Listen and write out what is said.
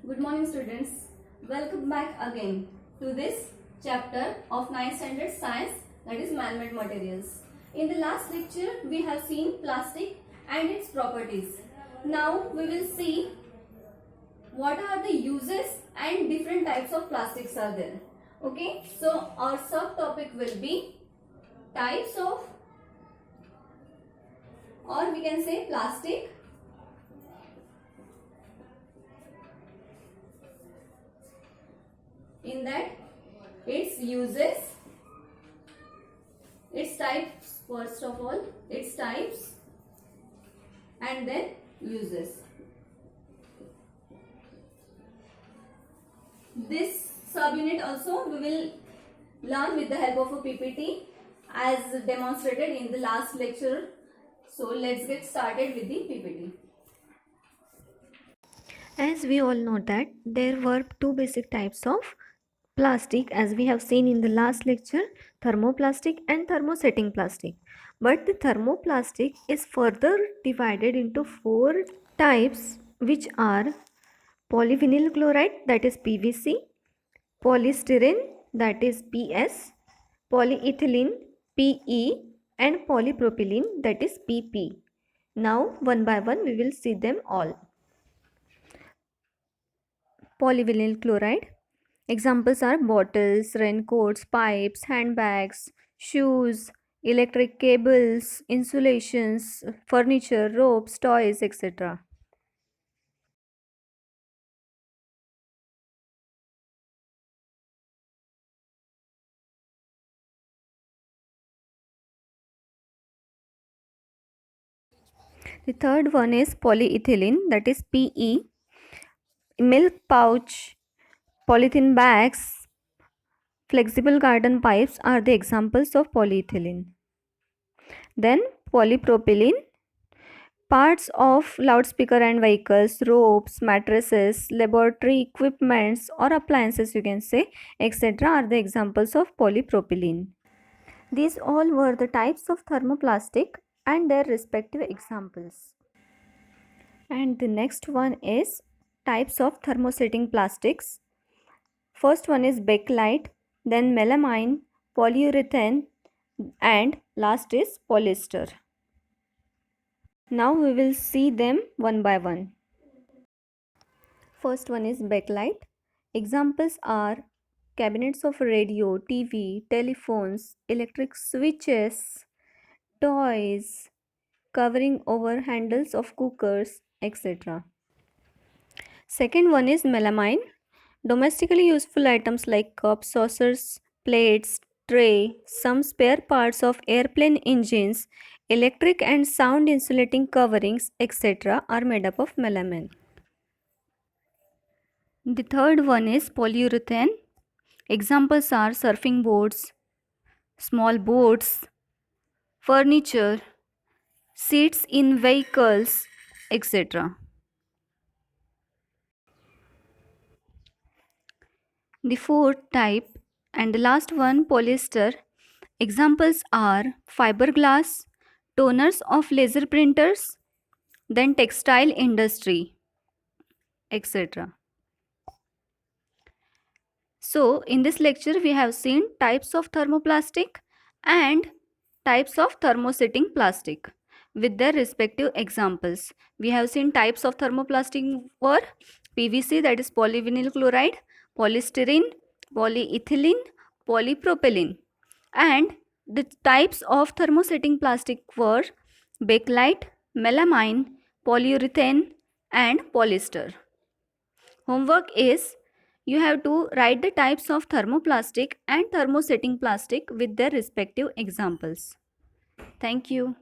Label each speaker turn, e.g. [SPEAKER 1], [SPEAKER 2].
[SPEAKER 1] Good morning students. Welcome back again to this chapter of 9th standard science, that is man-made materials. In the last lecture we have seen plastic and its properties. Now we will see what are the uses and different types of plastics are there. Okay, so our subtopic will be types of, or we can say plastic, in that its uses, its types, first of all its types and then uses. This subunit also we will learn with the help of a PPT as demonstrated in the last lecture. So let's get started with the PPT.
[SPEAKER 2] As we all know that there were two basic types of plastic, as we have seen in the last lecture, thermoplastic and thermosetting plastic. But the thermoplastic is further divided into four types, which are polyvinyl chloride, that is PVC, polystyrene, that is PS, polyethylene, PE, and polypropylene, that is PP. Now one by one we will see them all. Polyvinyl chloride. Examples are bottles, raincoats, pipes, handbags, shoes, electric cables, insulations, furniture, ropes, toys, etc. The third one is polyethylene, that is PE. Milk pouch, polythene bags, flexible garden pipes are the examples of polyethylene. Then polypropylene, parts of loudspeaker and vehicles, ropes, mattresses, laboratory equipments or appliances, you can say, etc. are the examples of polypropylene. These all were the types of thermoplastic and their respective examples. And the next one is types of thermosetting plastics. First one is bakelite, then melamine, polyurethane, and last is polyester. Now we will see them one by one. First one is bakelite. Examples are cabinets of radio, TV, telephones, electric switches, toys, covering over handles of cookers, etc. Second one is melamine. Domestically useful items like cups, saucers, plates, tray, some spare parts of airplane engines, electric and sound insulating coverings, etc. are made up of melamine. The third one is polyurethane. Examples are surfing boards, small boats, furniture, seats in vehicles, etc. The fourth type and the last one, polyester. Examples are fiberglass, toners of laser printers, then textile industry, etc. So in this lecture we have seen types of thermoplastic and types of thermosetting plastic with their respective examples. We have seen types of thermoplastic were PVC, that is polyvinyl chloride, polystyrene, polyethylene, polypropylene, and the types of thermosetting plastic were bakelite, melamine, polyurethane, and polyester. Homework is you have to write the types of thermoplastic and thermosetting plastic with their respective examples. Thank you.